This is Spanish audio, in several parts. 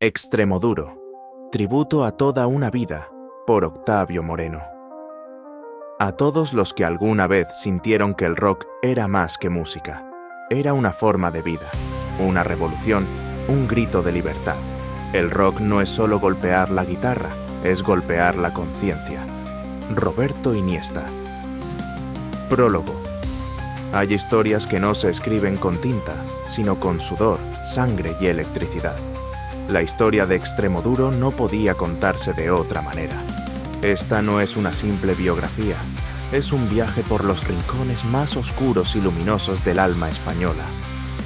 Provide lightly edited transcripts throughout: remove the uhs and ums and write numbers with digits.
Extremoduro, tributo a toda una vida, por Octavio Moreno. A todos los que alguna vez sintieron que el rock era más que música, era una forma de vida, una revolución, un grito de libertad. El rock no es solo golpear la guitarra, es golpear la conciencia. Roberto Iniesta. Prólogo. Hay historias que no se escriben con tinta, sino con sudor, sangre y electricidad. La historia de Extremoduro no podía contarse de otra manera. Esta no es una simple biografía, es un viaje por los rincones más oscuros y luminosos del alma española.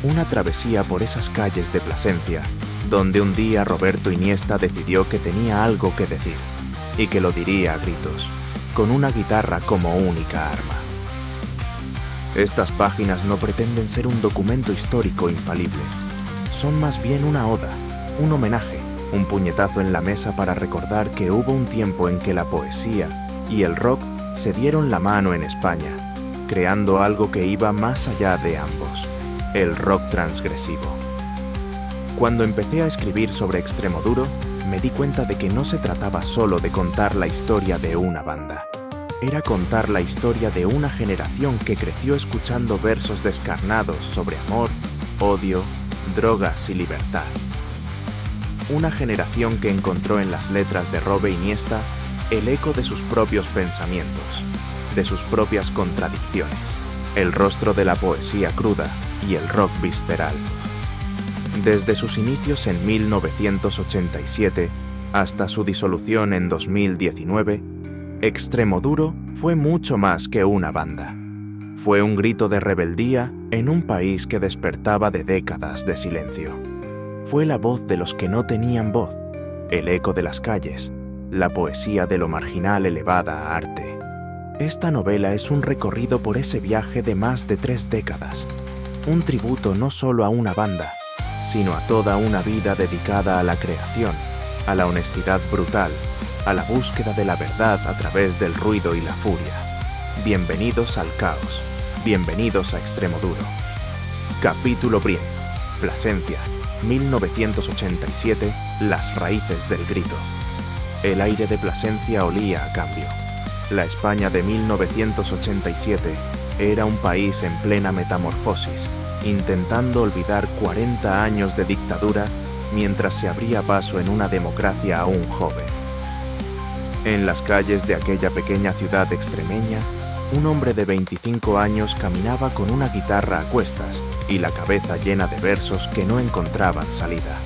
Una travesía por esas calles de Plasencia, donde un día Roberto Iniesta decidió que tenía algo que decir, y que lo diría a gritos, con una guitarra como única arma. Estas páginas no pretenden ser un documento histórico infalible. Son más bien una oda, un homenaje, un puñetazo en la mesa para recordar que hubo un tiempo en que la poesía y el rock se dieron la mano en España, creando algo que iba más allá de ambos, el rock transgresivo. Cuando empecé a escribir sobre Extremoduro, me di cuenta de que no se trataba solo de contar la historia de una banda. Era contar la historia de una generación que creció escuchando versos descarnados sobre amor, odio, drogas y libertad. Una generación que encontró en las letras de Robe Iniesta el eco de sus propios pensamientos, de sus propias contradicciones, el rostro de la poesía cruda y el rock visceral. Desde sus inicios en 1987 hasta su disolución en 2019, Extremoduro fue mucho más que una banda. Fue un grito de rebeldía en un país que despertaba de décadas de silencio. Fue la voz de los que no tenían voz, el eco de las calles, la poesía de lo marginal elevada a arte. Esta novela es un recorrido por ese viaje de más de 3 décadas, un tributo no solo a una banda, sino a toda una vida dedicada a la creación, a la honestidad brutal, a la búsqueda de la verdad a través del ruido y la furia. Bienvenidos al caos, bienvenidos a Extremoduro. Capítulo primero. Plasencia, 1987, las raíces del grito. El aire de Plasencia olía a cambio. La España de 1987 era un país en plena metamorfosis, intentando olvidar 40 años de dictadura mientras se abría paso en una democracia aún joven. En las calles de aquella pequeña ciudad extremeña, un hombre de 25 años caminaba con una guitarra a cuestas y la cabeza llena de versos que no encontraban salida.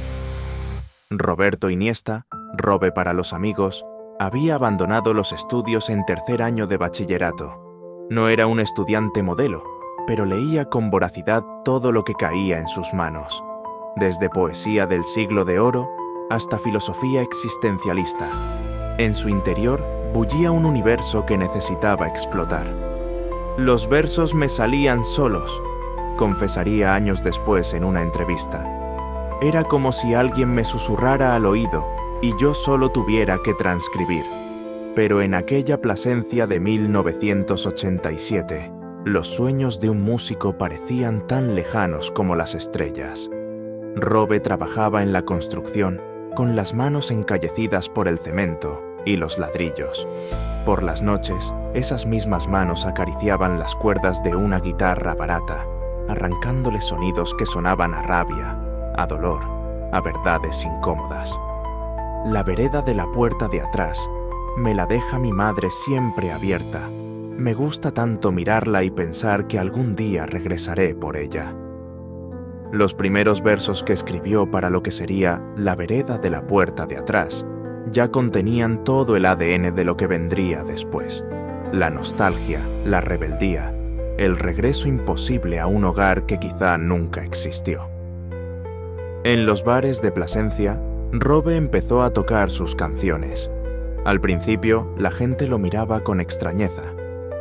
Roberto Iniesta, Robe para los amigos, había abandonado los estudios en 3er año de bachillerato. No era un estudiante modelo, pero leía con voracidad todo lo que caía en sus manos, desde poesía del siglo de oro hasta filosofía existencialista. En su interior bullía un universo que necesitaba explotar. Los versos me salían solos, confesaría años después en una entrevista. Era como si alguien me susurrara al oído y yo solo tuviera que transcribir. Pero en aquella Plasencia de 1987, los sueños de un músico parecían tan lejanos como las estrellas. Robe trabajaba en la construcción, con las manos encallecidas por el cemento y los ladrillos. Por las noches, esas mismas manos acariciaban las cuerdas de una guitarra barata, arrancándole sonidos que sonaban a rabia, a dolor, a verdades incómodas. La vereda de la puerta de atrás me la deja mi madre siempre abierta. Me gusta tanto mirarla y pensar que algún día regresaré por ella. Los primeros versos que escribió para lo que sería La vereda de la puerta de atrás ya contenían todo el ADN de lo que vendría después. La nostalgia, la rebeldía, el regreso imposible a un hogar que quizá nunca existió. En los bares de Plasencia, Robe empezó a tocar sus canciones. Al principio, la gente lo miraba con extrañeza.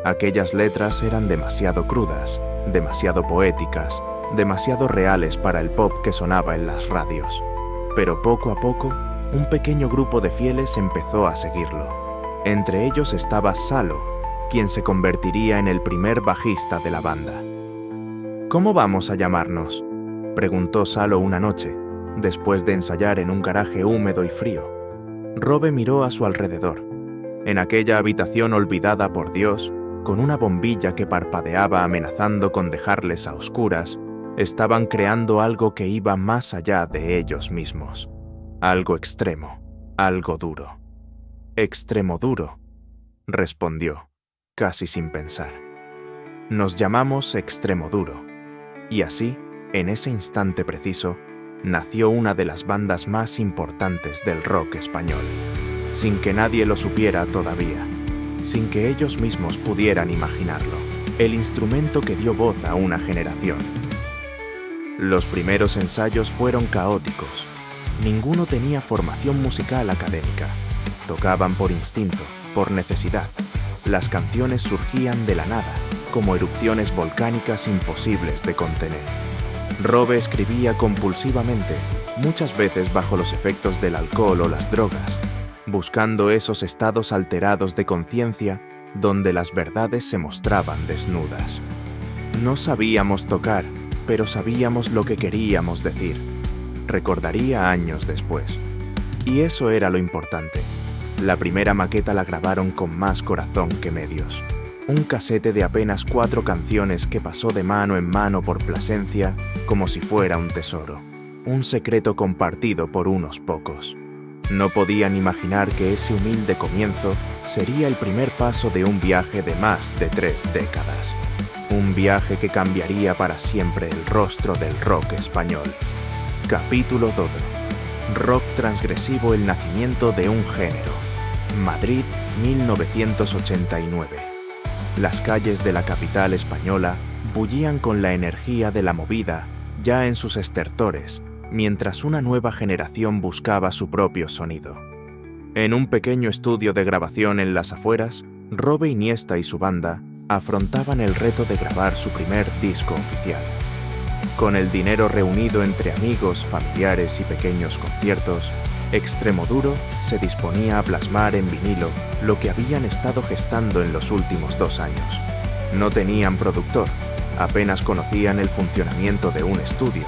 Aquellas letras eran demasiado crudas, demasiado poéticas, demasiado reales para el pop que sonaba en las radios. Pero poco a poco, un pequeño grupo de fieles empezó a seguirlo. Entre ellos estaba Salo, quien se convertiría en el primer bajista de la banda. ¿Cómo vamos a llamarnos?, preguntó Salo una noche, después de ensayar en un garaje húmedo y frío, Robe miró a su alrededor. En aquella habitación olvidada por Dios, con una bombilla que parpadeaba amenazando con dejarles a oscuras, estaban creando algo que iba más allá de ellos mismos. Algo extremo, algo duro. «Extremo duro», respondió, casi sin pensar. «Nos llamamos Extremo Duro». Y así, en ese instante preciso, nació una de las bandas más importantes del rock español, sin que nadie lo supiera todavía, sin que ellos mismos pudieran imaginarlo, el instrumento que dio voz a una generación. Los primeros ensayos fueron caóticos. Ninguno tenía formación musical académica. Tocaban por instinto, por necesidad. Las canciones surgían de la nada, como erupciones volcánicas imposibles de contener. Robe escribía compulsivamente, muchas veces bajo los efectos del alcohol o las drogas, buscando esos estados alterados de conciencia donde las verdades se mostraban desnudas. No sabíamos tocar, pero sabíamos lo que queríamos decir, recordaría años después. Y eso era lo importante. La primera maqueta la grabaron con más corazón que medios. Un casete de apenas 4 canciones que pasó de mano en mano por Plasencia como si fuera un tesoro, un secreto compartido por unos pocos. No podían imaginar que ese humilde comienzo sería el primer paso de un viaje de más de 3 décadas. Un viaje que cambiaría para siempre el rostro del rock español. Capítulo 2. Rock transgresivo, el nacimiento de un género. Madrid, 1989. Las calles de la capital española bullían con la energía de la movida ya en sus estertores, mientras una nueva generación buscaba su propio sonido. En un pequeño estudio de grabación en las afueras, Robe Iniesta y su banda afrontaban el reto de grabar su primer disco oficial. Con el dinero reunido entre amigos, familiares y pequeños conciertos, Extremo Duro se disponía a plasmar en vinilo lo que habían estado gestando en los últimos 2 años. No tenían productor, apenas conocían el funcionamiento de un estudio,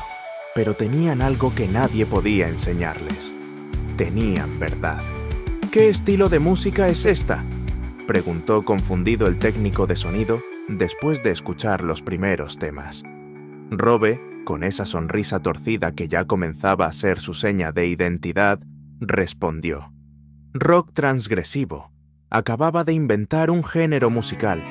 pero tenían algo que nadie podía enseñarles. Tenían verdad. ¿Qué estilo de música es esta?, preguntó confundido el técnico de sonido después de escuchar los primeros temas. Robe, con esa sonrisa torcida que ya comenzaba a ser su seña de identidad, respondió: «Rock transgresivo. Acababa de inventar un género musical,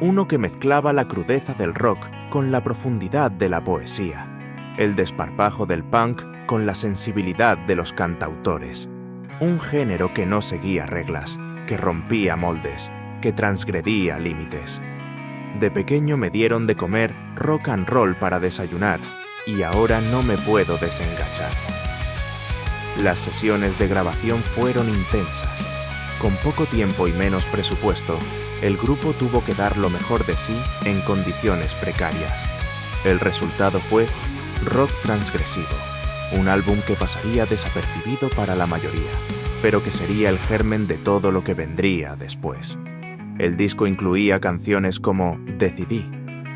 uno que mezclaba la crudeza del rock con la profundidad de la poesía, el desparpajo del punk con la sensibilidad de los cantautores. Un género que no seguía reglas, que rompía moldes, que transgredía límites. De pequeño me dieron de comer rock and roll para desayunar y ahora no me puedo desengachar». Las sesiones de grabación fueron intensas. Con poco tiempo y menos presupuesto, el grupo tuvo que dar lo mejor de sí en condiciones precarias. El resultado fue Rock Transgresivo, un álbum que pasaría desapercibido para la mayoría, pero que sería el germen de todo lo que vendría después. El disco incluía canciones como Decidí,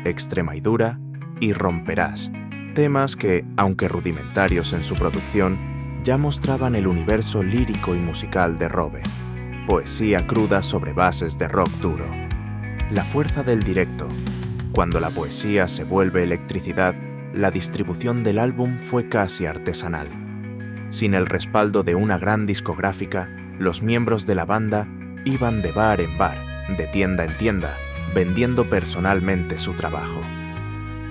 Extremadura y Romperás, temas que, aunque rudimentarios en su producción, ya mostraban el universo lírico y musical de Robe. Poesía cruda sobre bases de rock duro. La fuerza del directo. Cuando la poesía se vuelve electricidad, la distribución del álbum fue casi artesanal. Sin el respaldo de una gran discográfica, los miembros de la banda iban de bar en bar, de tienda en tienda, vendiendo personalmente su trabajo.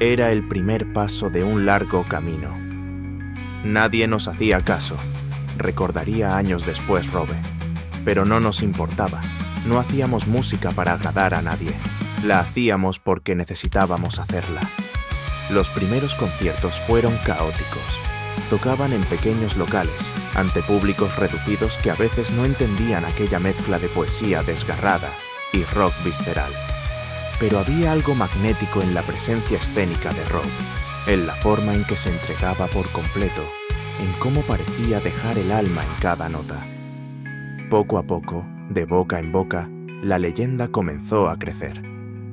Era el primer paso de un largo camino. Nadie nos hacía caso, recordaría años después Robe. Pero no nos importaba, no hacíamos música para agradar a nadie, la hacíamos porque necesitábamos hacerla. Los primeros conciertos fueron caóticos. Tocaban en pequeños locales, ante públicos reducidos que a veces no entendían aquella mezcla de poesía desgarrada y rock visceral. Pero había algo magnético en la presencia escénica de Robe, en la forma en que se entregaba por completo, en cómo parecía dejar el alma en cada nota. Poco a poco, de boca en boca, la leyenda comenzó a crecer.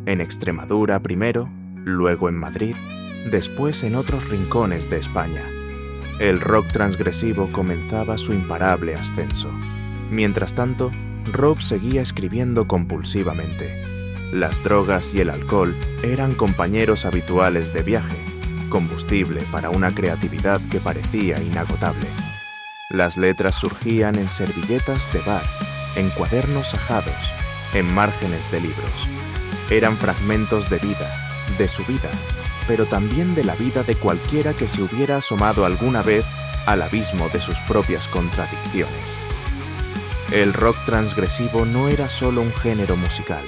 En Extremadura primero, luego en Madrid, después en otros rincones de España. El rock transgresivo comenzaba su imparable ascenso. Mientras tanto, Rob seguía escribiendo compulsivamente. Las drogas y el alcohol eran compañeros habituales de viaje, combustible para una creatividad que parecía inagotable. Las letras surgían en servilletas de bar, en cuadernos ajados, en márgenes de libros. Eran fragmentos de vida, de su vida, pero también de la vida de cualquiera que se hubiera asomado alguna vez al abismo de sus propias contradicciones. El rock transgresivo no era solo un género musical,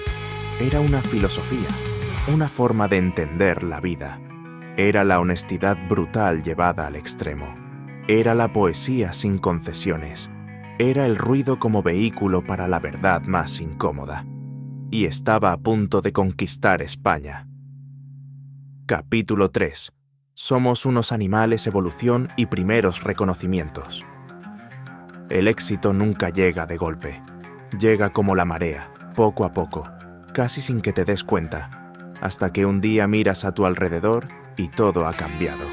era una filosofía, una forma de entender la vida. Era la honestidad brutal llevada al extremo. Era la poesía sin concesiones. Era el ruido como vehículo para la verdad más incómoda. Y estaba a punto de conquistar España. Capítulo 3. Somos unos animales, evolución y primeros reconocimientos. El éxito nunca llega de golpe. Llega como la marea, poco a poco, casi sin que te des cuenta, hasta que un día miras a tu alrededor y todo ha cambiado.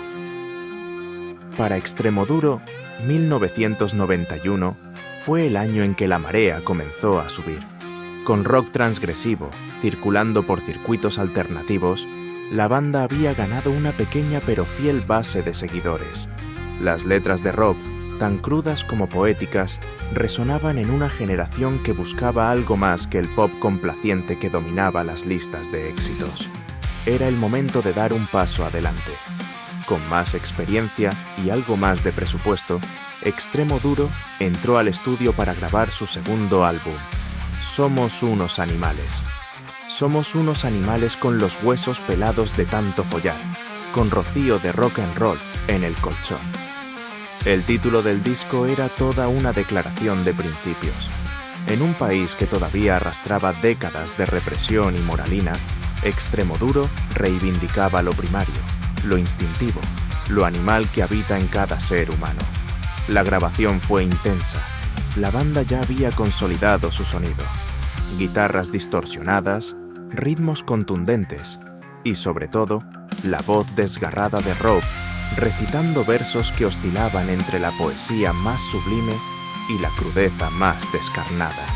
Para Extremoduro, 1991 fue el año en que la marea comenzó a subir. Con rock transgresivo, circulando por circuitos alternativos, la banda había ganado una pequeña pero fiel base de seguidores. Las letras de Rob, tan crudas como poéticas, resonaban en una generación que buscaba algo más que el pop complaciente que dominaba las listas de éxitos. Era el momento de dar un paso adelante. Con más experiencia y algo más de presupuesto, Extremoduro entró al estudio para grabar su segundo álbum, Somos unos animales. Somos unos animales con los huesos pelados de tanto follar, con rocío de rock and roll en el colchón. El título del disco era toda una declaración de principios. En un país que todavía arrastraba décadas de represión y moralina, Extremoduro reivindicaba lo primario, lo instintivo, lo animal que habita en cada ser humano. La grabación fue intensa. La banda ya había consolidado su sonido. Guitarras distorsionadas, ritmos contundentes y, sobre todo, la voz desgarrada de Rob recitando versos que oscilaban entre la poesía más sublime y la crudeza más descarnada.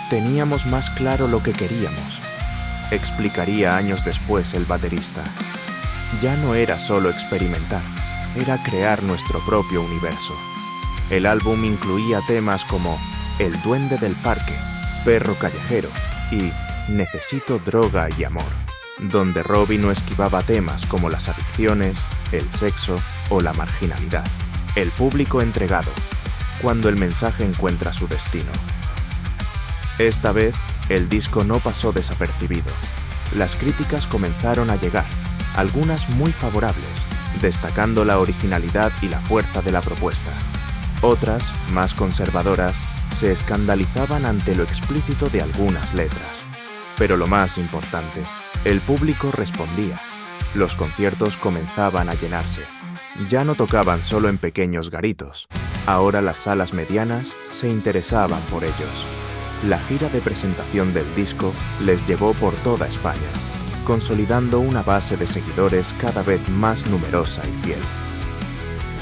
Teníamos más claro lo que queríamos, explicaría años después el baterista. Ya no era solo experimentar, era crear nuestro propio universo. El álbum incluía temas como El duende del parque, Perro callejero y Necesito droga y amor, donde Robbie no esquivaba temas como las adicciones, el sexo o la marginalidad. El público entregado, cuando el mensaje encuentra su destino. Esta vez, el disco no pasó desapercibido. Las críticas comenzaron a llegar, algunas muy favorables, destacando la originalidad y la fuerza de la propuesta. Otras, más conservadoras, se escandalizaban ante lo explícito de algunas letras. Pero lo más importante, el público respondía. Los conciertos comenzaban a llenarse. Ya no tocaban solo en pequeños garitos. Ahora las salas medianas se interesaban por ellos. La gira de presentación del disco les llevó por toda España, consolidando una base de seguidores cada vez más numerosa y fiel.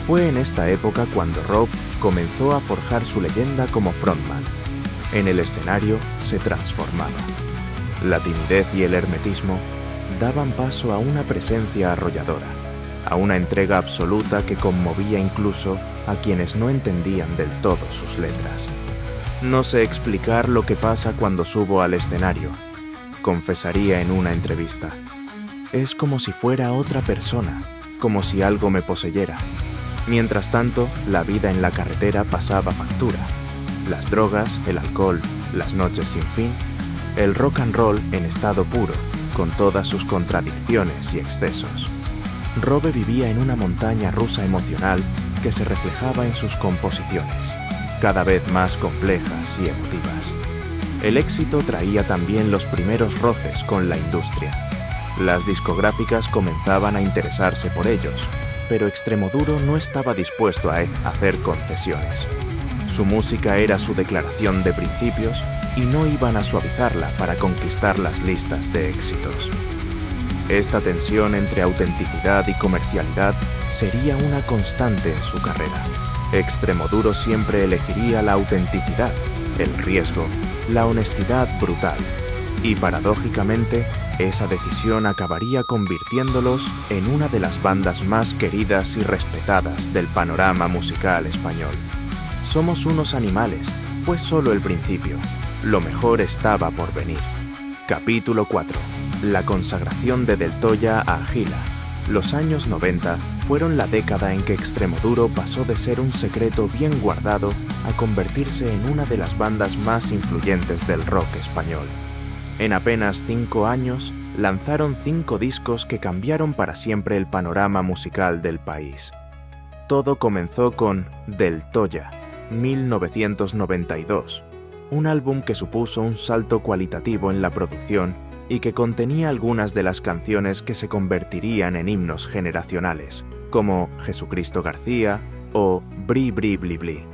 Fue en esta época cuando Rob comenzó a forjar su leyenda como frontman. En el escenario se transformaba. La timidez y el hermetismo daban paso a una presencia arrolladora, a una entrega absoluta que conmovía incluso a quienes no entendían del todo sus letras. No sé explicar lo que pasa cuando subo al escenario, confesaría en una entrevista. Es como si fuera otra persona, como si algo me poseyera. Mientras tanto, la vida en la carretera pasaba factura. Las drogas, el alcohol, las noches sin fin, el rock and roll en estado puro, con todas sus contradicciones y excesos. Robe vivía en una montaña rusa emocional que se reflejaba en sus composiciones, cada vez más complejas y emotivas. El éxito traía también los primeros roces con la industria. Las discográficas comenzaban a interesarse por ellos, pero Extremoduro no estaba dispuesto a hacer concesiones. Su música era su declaración de principios y no iban a suavizarla para conquistar las listas de éxitos. Esta tensión entre autenticidad y comercialidad sería una constante en su carrera. Extremoduro siempre elegiría la autenticidad, el riesgo, la honestidad brutal. Y paradójicamente, esa decisión acabaría convirtiéndolos en una de las bandas más queridas y respetadas del panorama musical español. Somos unos animales, fue solo el principio. Lo mejor estaba por venir. Capítulo 4. La consagración de Del Toya a Agila. Los años 90 fueron la década en que Extremoduro pasó de ser un secreto bien guardado a convertirse en una de las bandas más influyentes del rock español. En apenas 5 años, lanzaron 5 discos que cambiaron para siempre el panorama musical del país. Todo comenzó con Del Toya, 1992, un álbum que supuso un salto cualitativo en la producción y que contenía algunas de las canciones que se convertirían en himnos generacionales, como Jesucristo García o Bri Bri Bli Bli.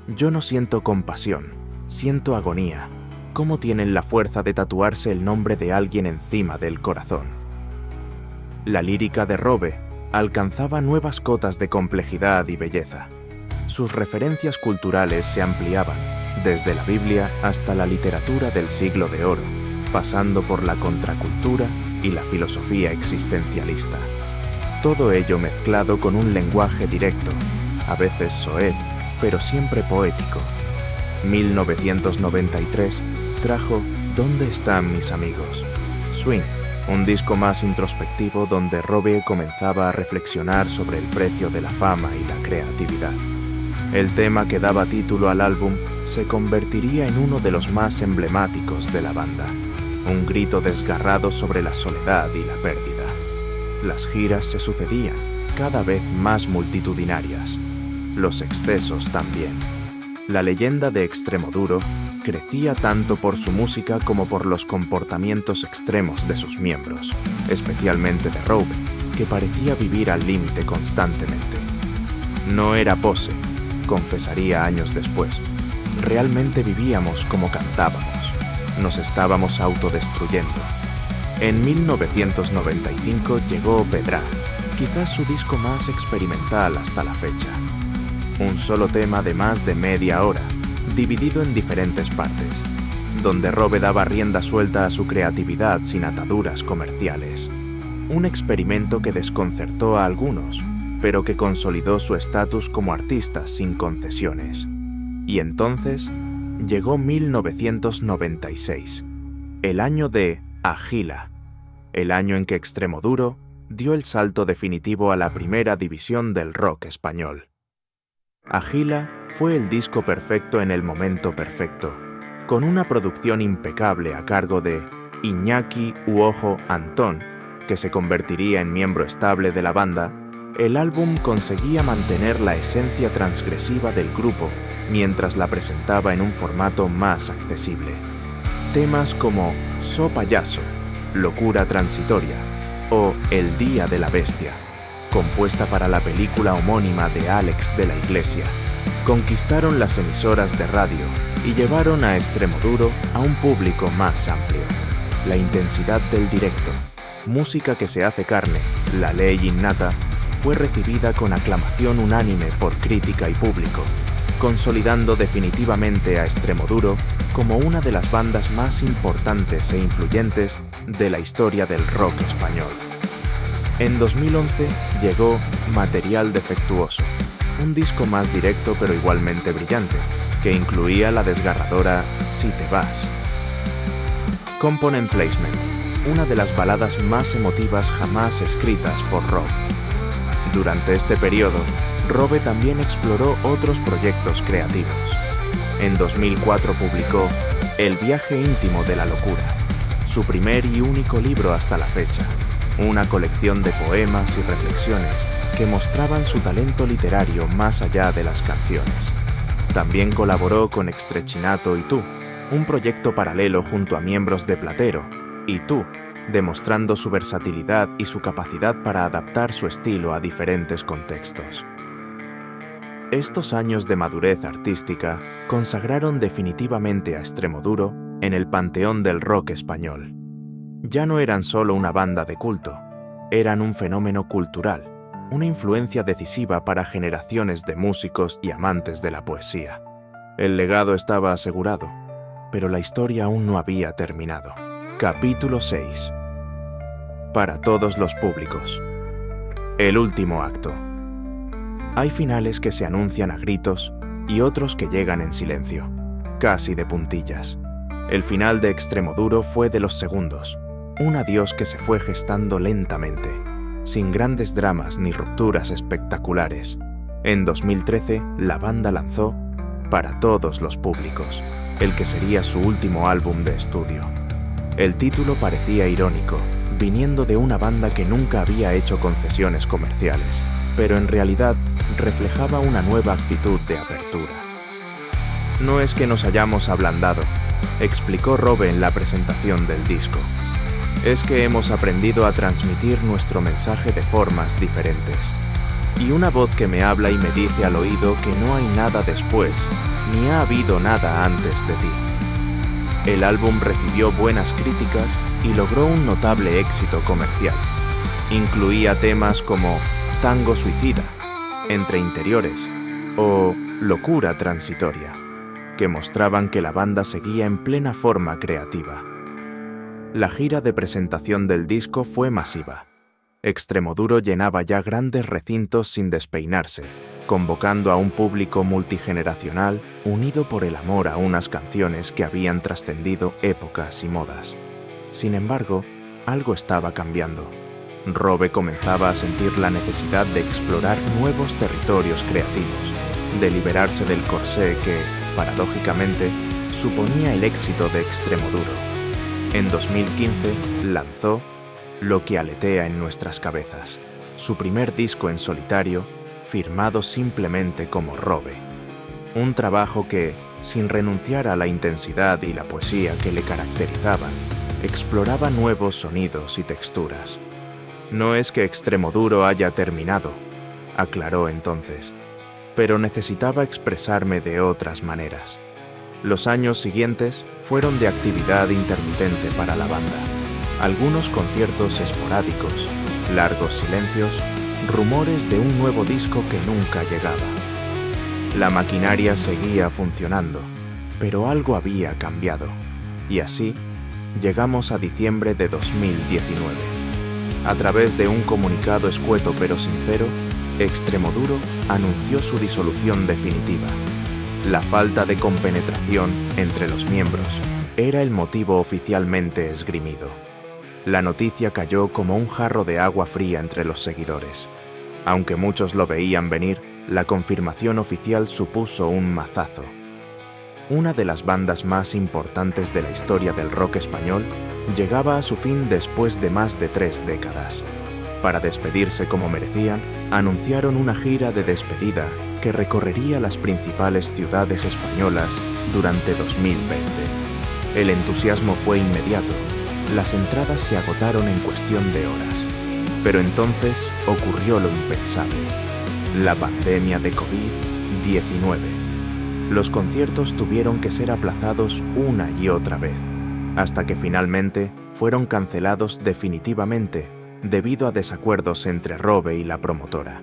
Yo no siento compasión, siento agonía. ¿Cómo tienen la fuerza de tatuarse el nombre de alguien encima del corazón? La lírica de Robe alcanzaba nuevas cotas de complejidad y belleza. Sus referencias culturales se ampliaban, desde la Biblia hasta la literatura del siglo de oro, pasando por la contracultura y la filosofía existencialista. Todo ello mezclado con un lenguaje directo, a veces soez, pero siempre poético. 1993 trajo ¿Dónde están mis amigos? Swing, un disco más introspectivo donde Robe comenzaba a reflexionar sobre el precio de la fama y la creatividad. El tema que daba título al álbum se convertiría en uno de los más emblemáticos de la banda, un grito desgarrado sobre la soledad y la pérdida. Las giras se sucedían, cada vez más multitudinarias. Los excesos también. La leyenda de Extremoduro crecía tanto por su música como por los comportamientos extremos de sus miembros, especialmente de Robe, que parecía vivir al límite constantemente. No era pose, confesaría años después. Realmente vivíamos como cantábamos. Nos estábamos autodestruyendo. En 1995 llegó Pedrá, quizás su disco más experimental hasta la fecha. Un solo tema de más de media hora, dividido en diferentes partes, donde Robe daba rienda suelta a su creatividad sin ataduras comerciales. Un experimento que desconcertó a algunos, pero que consolidó su estatus como artista sin concesiones. Y entonces llegó 1996, el año de Agila, el año en que Extremoduro dio el salto definitivo a la primera división del rock español. Agila fue el disco perfecto en el momento perfecto, con una producción impecable a cargo de Iñaki Uojo Antón, que se convertiría en miembro estable de la banda. El álbum conseguía mantener la esencia transgresiva del grupo mientras la presentaba en un formato más accesible. Temas como So Payaso, Locura Transitoria o El Día de la Bestia, compuesta para la película homónima de Alex de la Iglesia, conquistaron las emisoras de radio y llevaron a Extremoduro a un público más amplio. La intensidad del directo, música que se hace carne, la ley innata, fue recibida con aclamación unánime por crítica y público, consolidando definitivamente a Extremoduro como una de las bandas más importantes e influyentes de la historia del rock español. En 2011 llegó Material Defectuoso, un disco más directo pero igualmente brillante, que incluía la desgarradora Si te vas. Component Placement, una de las baladas más emotivas jamás escritas por Robe. Durante este periodo, Robe también exploró otros proyectos creativos. En 2004 publicó El viaje íntimo de la locura, su primer y único libro hasta la fecha, una colección de poemas y reflexiones que mostraban su talento literario más allá de las canciones. También colaboró con Extrechinato y Tú, un proyecto paralelo junto a miembros de Platero, y Tú, demostrando su versatilidad y su capacidad para adaptar su estilo a diferentes contextos. Estos años de madurez artística consagraron definitivamente a Extremoduro en el panteón del rock español. Ya no eran solo una banda de culto, eran un fenómeno cultural, una influencia decisiva para generaciones de músicos y amantes de la poesía. El legado estaba asegurado, pero la historia aún no había terminado. Capítulo 6. Para todos los públicos. El último acto. Hay finales que se anuncian a gritos y otros que llegan en silencio, casi de puntillas. El final de Extremoduro fue de los segundos, un adiós que se fue gestando lentamente, sin grandes dramas ni rupturas espectaculares. En 2013, la banda lanzó Para todos los públicos, el que sería su último álbum de estudio. El título parecía irónico, viniendo de una banda que nunca había hecho concesiones comerciales, pero en realidad reflejaba una nueva actitud de apertura. No es que nos hayamos ablandado, explicó Robe en la presentación del disco. Es que hemos aprendido a transmitir nuestro mensaje de formas diferentes. Y una voz que me habla y me dice al oído que no hay nada después, ni ha habido nada antes de ti. El álbum recibió buenas críticas y logró un notable éxito comercial. Incluía temas como Tango Suicida, Entre Interiores o Locura Transitoria, que mostraban que la banda seguía en plena forma creativa. La gira de presentación del disco fue masiva. Extremoduro llenaba ya grandes recintos sin despeinarse, convocando a un público multigeneracional unido por el amor a unas canciones que habían trascendido épocas y modas. Sin embargo, algo estaba cambiando. Robe comenzaba a sentir la necesidad de explorar nuevos territorios creativos, de liberarse del corsé que, paradójicamente, suponía el éxito de Extremoduro. En 2015 lanzó Lo que aletea en nuestras cabezas, su primer disco en solitario, firmado simplemente como Robe. Un trabajo que, sin renunciar a la intensidad y la poesía que le caracterizaban, exploraba nuevos sonidos y texturas. No es que Extremoduro haya terminado, aclaró entonces, pero necesitaba expresarme de otras maneras. Los años siguientes fueron de actividad intermitente para la banda. Algunos conciertos esporádicos, largos silencios, rumores de un nuevo disco que nunca llegaba. La maquinaria seguía funcionando, pero algo había cambiado, y así llegamos a diciembre de 2019. A través de un comunicado escueto pero sincero, Extremoduro anunció su disolución definitiva. La falta de compenetración entre los miembros era el motivo oficialmente esgrimido. La noticia cayó como un jarro de agua fría entre los seguidores. Aunque muchos lo veían venir, la confirmación oficial supuso un mazazo. Una de las bandas más importantes de la historia del rock español llegaba a su fin después de más de 3 décadas. Para despedirse como merecían, anunciaron una gira de despedida que recorrería las principales ciudades españolas durante 2020. El entusiasmo fue inmediato. Las entradas se agotaron en cuestión de horas. Pero entonces ocurrió lo impensable: la pandemia de COVID-19. Los conciertos tuvieron que ser aplazados una y otra vez, hasta que finalmente fueron cancelados definitivamente debido a desacuerdos entre Robe y la promotora.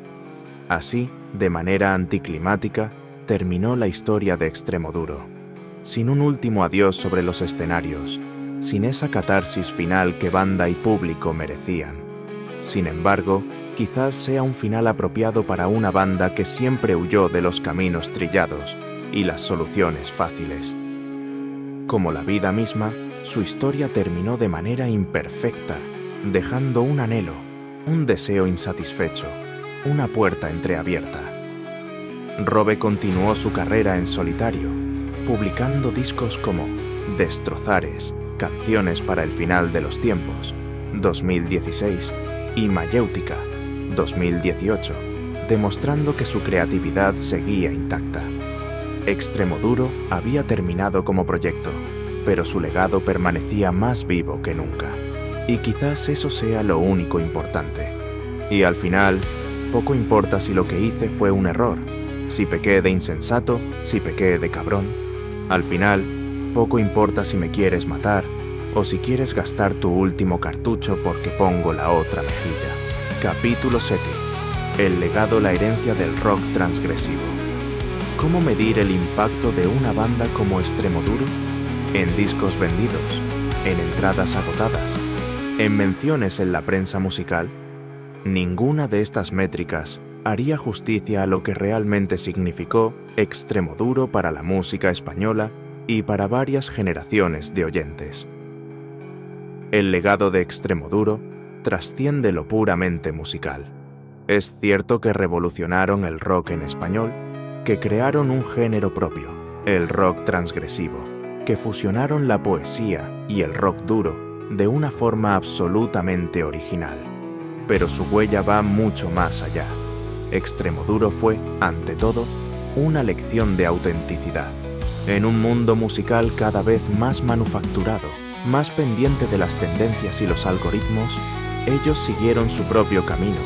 Así, de manera anticlimática, terminó la historia de Extremoduro, sin un último adiós sobre los escenarios, sin esa catarsis final que banda y público merecían. Sin embargo, quizás sea un final apropiado para una banda que siempre huyó de los caminos trillados y las soluciones fáciles. Como la vida misma, su historia terminó de manera imperfecta, dejando un anhelo, un deseo insatisfecho, una puerta entreabierta. Robe continuó su carrera en solitario, publicando discos como Destrozares, Canciones para el final de los tiempos, 2016, y Mayéutica, 2018, demostrando que su creatividad seguía intacta. Extremoduro había terminado como proyecto, pero su legado permanecía más vivo que nunca. Y quizás eso sea lo único importante. Y al final, poco importa si lo que hice fue un error, si pequé de insensato, si pequé de cabrón. Al final, poco importa si me quieres matar o si quieres gastar tu último cartucho porque pongo la otra mejilla. Capítulo 7. El legado, la herencia del rock transgresivo. ¿Cómo medir el impacto de una banda como Extremoduro? En discos vendidos, en entradas agotadas, en menciones en la prensa musical. Ninguna de estas métricas haría justicia a lo que realmente significó Extremoduro para la música española y para varias generaciones de oyentes. El legado de Extremoduro trasciende lo puramente musical. Es cierto que revolucionaron el rock en español, que crearon un género propio, el rock transgresivo, que fusionaron la poesía y el rock duro de una forma absolutamente original. Pero su huella va mucho más allá. Extremoduro fue, ante todo, una lección de autenticidad. En un mundo musical cada vez más manufacturado, más pendiente de las tendencias y los algoritmos, ellos siguieron su propio camino,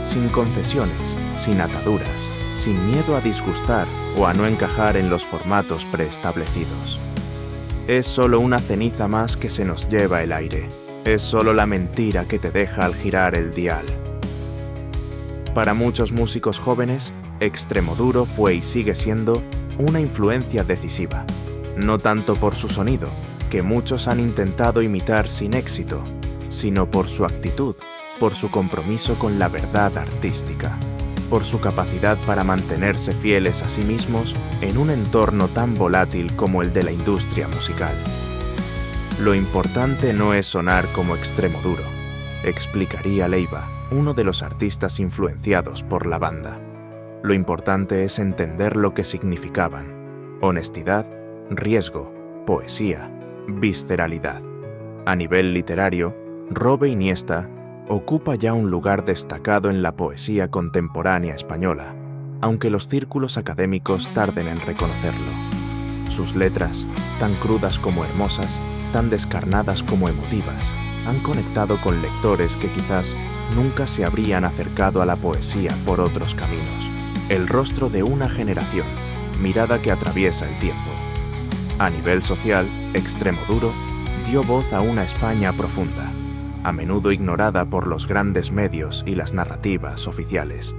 sin concesiones, sin ataduras, sin miedo a disgustar o a no encajar en los formatos preestablecidos. Es solo una ceniza más que se nos lleva el aire. Es solo la mentira que te deja al girar el dial. Para muchos músicos jóvenes, Extremoduro fue y sigue siendo una influencia decisiva. No tanto por su sonido, que muchos han intentado imitar sin éxito, sino por su actitud, por su compromiso con la verdad artística, por su capacidad para mantenerse fieles a sí mismos en un entorno tan volátil como el de la industria musical. Lo importante no es sonar como Extremoduro, explicaría Leiva, uno de los artistas influenciados por la banda. Lo importante es entender lo que significaban: honestidad, riesgo, poesía, visceralidad. A nivel literario, Robe Iniesta ocupa ya un lugar destacado en la poesía contemporánea española, aunque los círculos académicos tarden en reconocerlo. Sus letras, tan crudas como hermosas, tan descarnadas como emotivas, han conectado con lectores que quizás nunca se habrían acercado a la poesía por otros caminos. El rostro de una generación, mirada que atraviesa el tiempo. A nivel social, Extremoduro dio voz a una España profunda, a menudo ignorada por los grandes medios y las narrativas oficiales.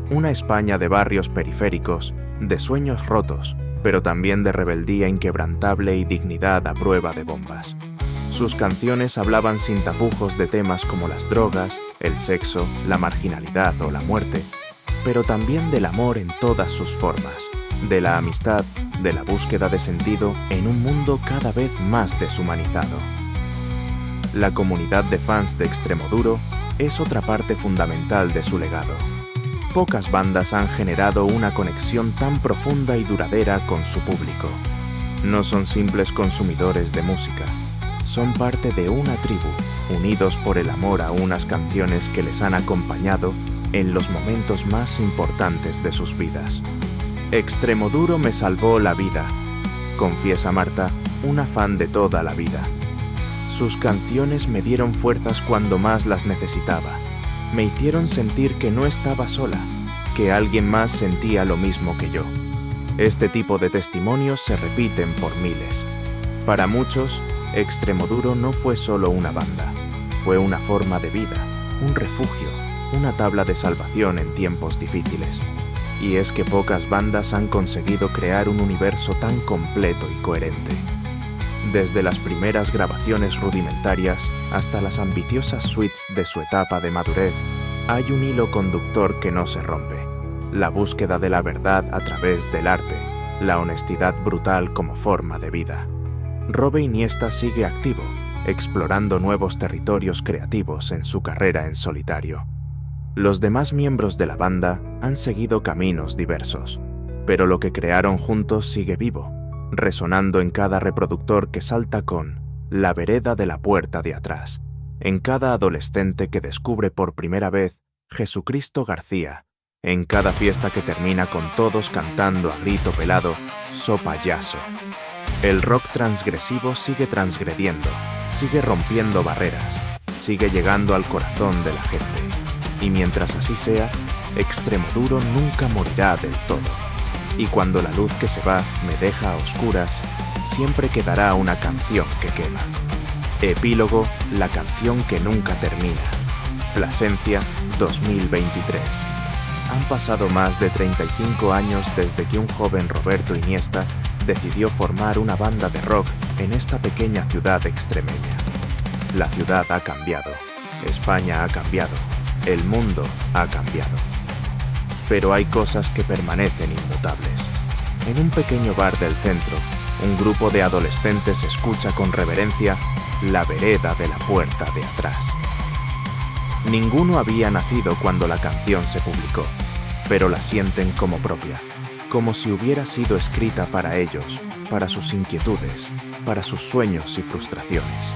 Una España de barrios periféricos, de sueños rotos, pero también de rebeldía inquebrantable y dignidad a prueba de bombas. Sus canciones hablaban sin tapujos de temas como las drogas, el sexo, la marginalidad o la muerte, pero también del amor en todas sus formas, de la amistad, de la búsqueda de sentido en un mundo cada vez más deshumanizado. La comunidad de fans de Extremoduro es otra parte fundamental de su legado. Pocas bandas han generado una conexión tan profunda y duradera con su público. No son simples consumidores de música, son parte de una tribu, unidos por el amor a unas canciones que les han acompañado en los momentos más importantes de sus vidas. Extremoduro me salvó la vida, confiesa Marta, una fan de toda la vida. Sus canciones me dieron fuerzas cuando más las necesitaba. Me hicieron sentir que no estaba sola, que alguien más sentía lo mismo que yo. Este tipo de testimonios se repiten por miles. Para muchos, Extremoduro no fue solo una banda, fue una forma de vida, un refugio, una tabla de salvación en tiempos difíciles. Y es que pocas bandas han conseguido crear un universo tan completo y coherente. Desde las primeras grabaciones rudimentarias hasta las ambiciosas suites de su etapa de madurez, hay un hilo conductor que no se rompe: la búsqueda de la verdad a través del arte, la honestidad brutal como forma de vida. Robe Iniesta sigue activo, explorando nuevos territorios creativos en su carrera en solitario. Los demás miembros de la banda han seguido caminos diversos, pero lo que crearon juntos sigue vivo, resonando en cada reproductor que salta con La vereda de la puerta de atrás, en cada adolescente que descubre por primera vez Jesucristo García, en cada fiesta que termina con todos cantando a grito pelado So payaso. El rock transgresivo sigue transgrediendo, sigue rompiendo barreras, sigue llegando al corazón de la gente. Y mientras así sea, Extremoduro nunca morirá del todo. Y cuando la luz que se va me deja a oscuras, siempre quedará una canción que quema. Epílogo, la canción que nunca termina. Plasencia, 2023. Han pasado más de 35 años desde que un joven Roberto Iniesta decidió formar una banda de rock en esta pequeña ciudad extremeña. La ciudad ha cambiado, España ha cambiado, el mundo ha cambiado. Pero hay cosas que permanecen inmutables. En un pequeño bar del centro, un grupo de adolescentes escucha con reverencia La vereda de la puerta de atrás. Ninguno había nacido cuando la canción se publicó, pero la sienten como propia, como si hubiera sido escrita para ellos, para sus inquietudes, para sus sueños y frustraciones.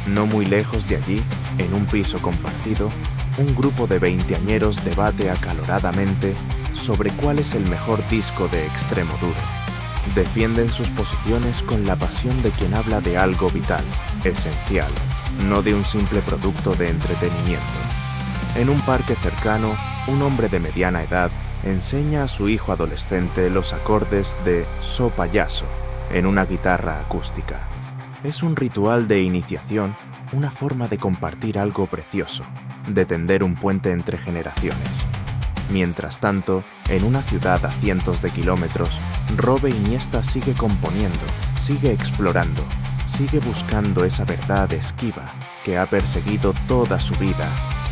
No muy lejos de allí, en un piso compartido, un grupo de veinteañeros debate acaloradamente sobre cuál es el mejor disco de Extremoduro. Defienden sus posiciones con la pasión de quien habla de algo vital, esencial, no de un simple producto de entretenimiento. En un parque cercano, un hombre de mediana edad enseña a su hijo adolescente los acordes de So Payaso en una guitarra acústica. Es un ritual de iniciación, una forma de compartir algo precioso, de tender un puente entre generaciones. Mientras tanto, en una ciudad a cientos de kilómetros, Robe Iniesta sigue componiendo, sigue explorando, sigue buscando esa verdad esquiva que ha perseguido toda su vida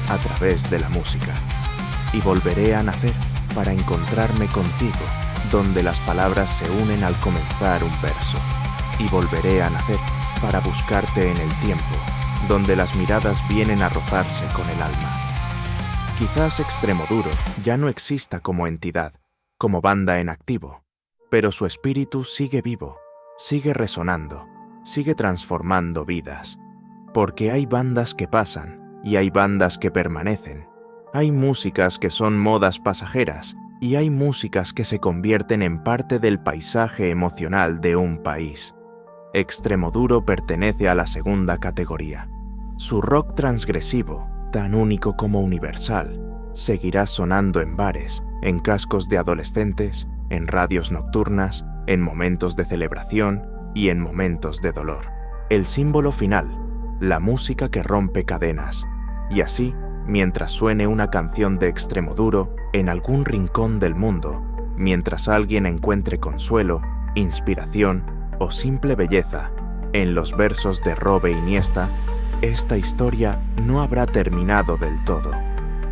a través de la música. Y volveré a nacer para encontrarme contigo, donde las palabras se unen al comenzar un verso. Y volveré a nacer para buscarte en el tiempo, donde las miradas vienen a rozarse con el alma. Quizás Extremoduro ya no exista como entidad, como banda en activo, pero su espíritu sigue vivo, sigue resonando, sigue transformando vidas. Porque hay bandas que pasan y hay bandas que permanecen. Hay músicas que son modas pasajeras y hay músicas que se convierten en parte del paisaje emocional de un país. Extremoduro pertenece a la segunda categoría. Su rock transgresivo, tan único como universal, seguirá sonando en bares, en cascos de adolescentes, en radios nocturnas, en momentos de celebración y en momentos de dolor. El símbolo final, la música que rompe cadenas. Y así, mientras suene una canción de Extremoduro en algún rincón del mundo, mientras alguien encuentre consuelo, inspiración o simple belleza en los versos de Robe Iniesta, esta historia no habrá terminado del todo,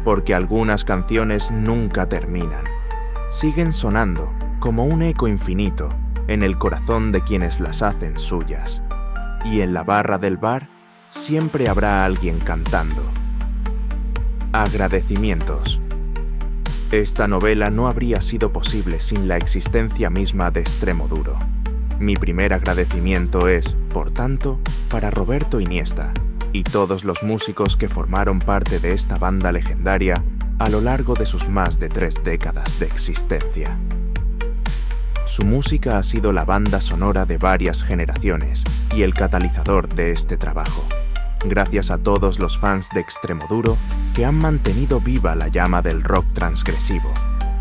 porque algunas canciones nunca terminan. Siguen sonando como un eco infinito en el corazón de quienes las hacen suyas. Y en la barra del bar siempre habrá alguien cantando. Agradecimientos. Esta novela no habría sido posible sin la existencia misma de Extremoduro. Mi primer agradecimiento es, por tanto, para Roberto Iniesta y todos los músicos que formaron parte de esta banda legendaria a lo largo de sus más de 3 décadas de existencia. Su música ha sido la banda sonora de varias generaciones y el catalizador de este trabajo. Gracias a todos los fans de Extremoduro que han mantenido viva la llama del rock transgresivo,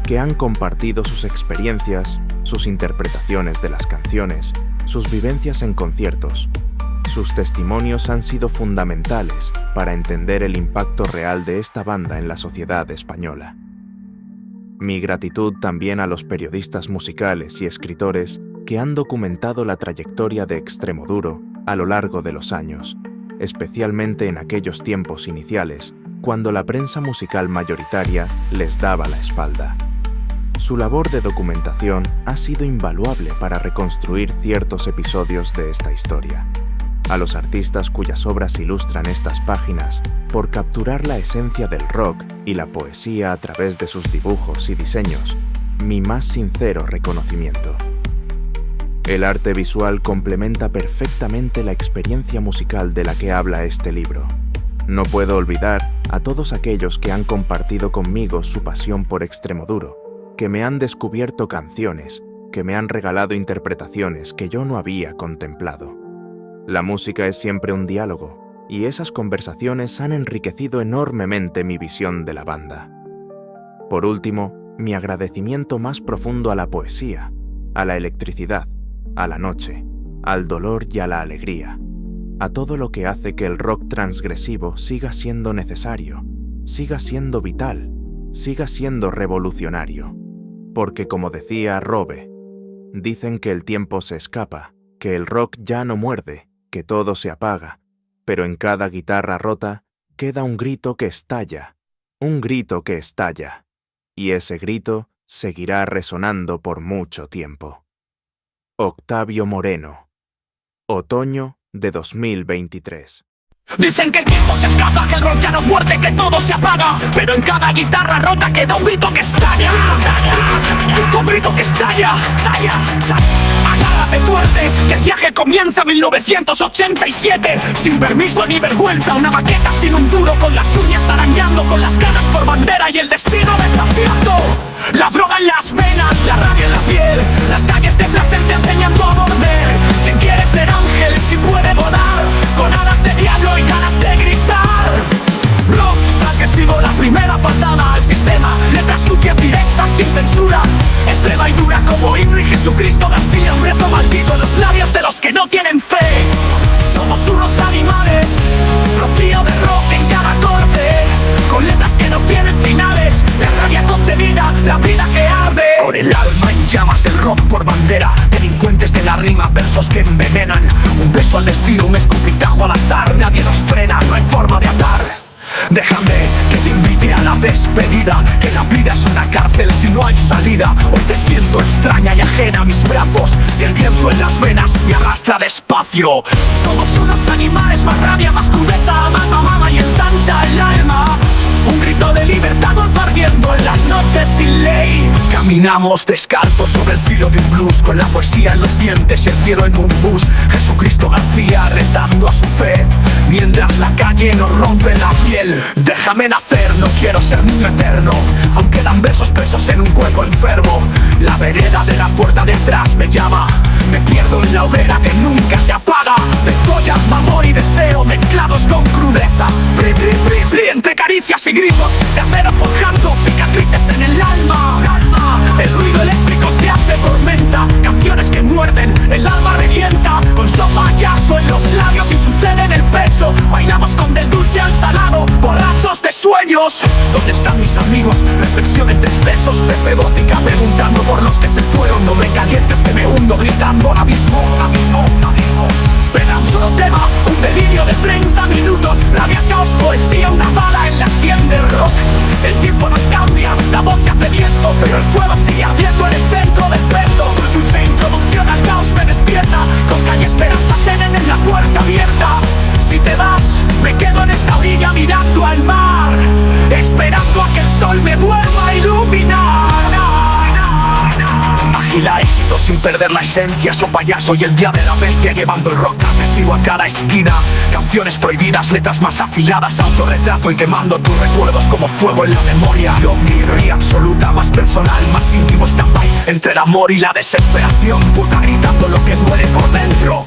que han compartido sus experiencias, sus interpretaciones de las canciones, sus vivencias en conciertos. Sus testimonios han sido fundamentales para entender el impacto real de esta banda en la sociedad española. Mi gratitud también a los periodistas musicales y escritores que han documentado la trayectoria de Extremoduro a lo largo de los años, especialmente en aquellos tiempos iniciales, cuando la prensa musical mayoritaria les daba la espalda. Su labor de documentación ha sido invaluable para reconstruir ciertos episodios de esta historia. A los artistas cuyas obras ilustran estas páginas, por capturar la esencia del rock y la poesía a través de sus dibujos y diseños, mi más sincero reconocimiento. El arte visual complementa perfectamente la experiencia musical de la que habla este libro. No puedo olvidar a todos aquellos que han compartido conmigo su pasión por Extremoduro, que me han descubierto canciones, que me han regalado interpretaciones que yo no había contemplado. La música es siempre un diálogo, y esas conversaciones han enriquecido enormemente mi visión de la banda. Por último, mi agradecimiento más profundo a la poesía, a la electricidad, a la noche, al dolor y a la alegría, a todo lo que hace que el rock transgresivo siga siendo necesario, siga siendo vital, siga siendo revolucionario. Porque como decía Robe, dicen que el tiempo se escapa, que el rock ya no muerde, que todo se apaga, pero en cada guitarra rota queda un grito que estalla, un grito que estalla, y ese grito seguirá resonando por mucho tiempo. Octavio Moreno. Otoño de 2023. Dicen que el tiempo se escapa, que el rock ya no muerde, que todo se apaga, pero en cada guitarra rota queda un grito que estalla. Un grito que estalla. Agárrate fuerte, que el viaje comienza en 1987. Sin permiso ni vergüenza, una maqueta sin un duro, con las uñas arañando, con las ganas por bandera y el destino desafiando. La droga en las venas, la rabia en la piel, las calles de Plasencia enseñando a morder. Quien quiere ser ángel si puede volar, con alas de diablo y ganas de gritar. Rock transgresivo, la primera patada al sistema, letras sucias directas sin censura, extrema y dura como himno y Jesucristo García, un rezo maldito en los labios de los que no tienen fe. Somos unos animales, rocío de rock en cada acorde, con letras que no tienen finales, la rabia contenida, la vida que arde. Con el alma en llamas, el rock por bandera, delincuentes de la rima, versos que envenenan. Un beso al destino, un escupitajo al azar, nadie nos frena, no hay forma de atar. Déjame que te invite a la despedida, que la vida es una cárcel si no hay salida. Hoy te siento extraña y ajena a mis brazos, y el viento en las venas me arrastra despacio. Somos unos animales, más rabia, más crudeza, mama y ensancha el alma. Un grito de libertad ardiendo en las noches sin ley. Caminamos descalzos sobre el filo de un blues, con la poesía en los dientes y el cielo en un bus. Jesucristo García rezando a su fe, mientras la calle nos rompe la piel. Déjame nacer, no quiero ser niño eterno, aunque dan besos presos en un cuerpo enfermo. La vereda de la puerta detrás me llama, me pierdo en la hoguera que nunca se apaga. Desgoya, amor y deseo mezclados con crudeza. Bri, bri, bri, bri, entre caricias y gritos de acero forjando cicatrices en el alma. El ruido eléctrico se hace tormenta, canciones que muerden, el alma revienta. Con payaso en los labios y sucede en el pecho, bailamos con del dulce al salado, borrachos de sueños. ¿Dónde están mis amigos? Reflexión entre excesos, Pepe Bótica preguntando por los que se fueron. No me calientes que me hundo gritando al abismo. Pero un solo tema, un delirio de 30 minutos, rabia, caos, poesía, una bala en la sien del rock. El tiempo nos cambia, la voz se hace viento, pero el fuego sigue ardiendo en el centro del pecho. Tu dulce introducción al caos me despierta, con calle esperanza senen en la puerta abierta. Si te vas, me quedo en esta orilla mirando al mar, esperando a que el sol me vuelva a iluminar. Agila éxito sin perder la esencia, so payaso y el día de la bestia, llevando el rock transgresivo a cada esquina. Canciones prohibidas, letras más afiladas, autorretrato y quemando tus recuerdos como fuego en la memoria. Yo minoría absoluta, más personal, más íntimo stand-by, entre el amor y la desesperación, puta gritando lo que duele por dentro.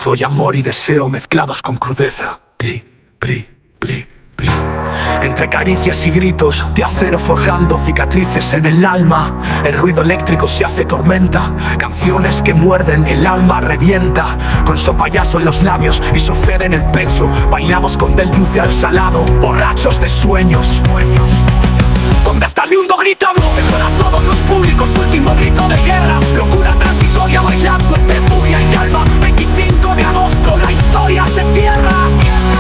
Soy amor y deseo mezclados con crudeza. Bli, bli, bli, bli. Entre caricias y gritos de acero forjando cicatrices en el alma. El ruido eléctrico se hace tormenta, canciones que muerden, el alma revienta. Con payaso en los labios y sucede en el pecho, bailamos con del dulce al salado, borrachos de sueños. Donde está el mundo gritando, mejor a todos los públicos, último grito de guerra. Locura transitoria bailando entre furia y calma. 25 de agosto la historia se cierra,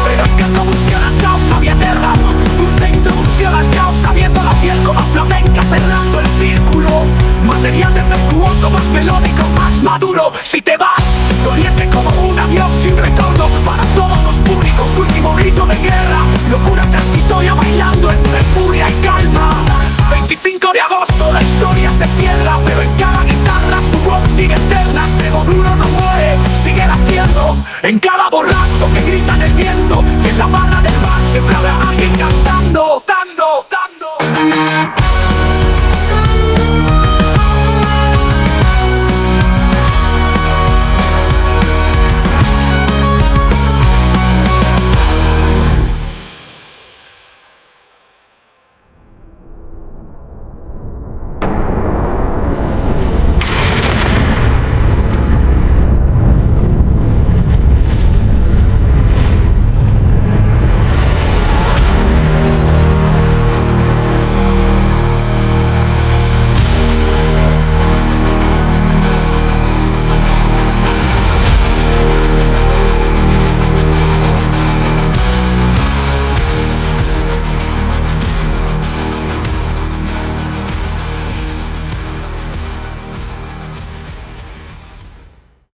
pero en que introducción al caos había terra. Dulce introducción al caos, sabiendo la piel como flamenca, cerrando el círculo. Material defectuoso, más melódico, más maduro. Si te vas, doliente como un adiós sin retorno. Para todos los públicos, último grito de guerra. Locura transitoria bailando entre furia y calma. 25 de agosto la historia se cierra, pero en cada guitarra su voz sigue eterna. Extremo duro no muere, sigue latiendo en cada borracho que grita en el viento, y en la barra del bar siempre habrá alguien cantando.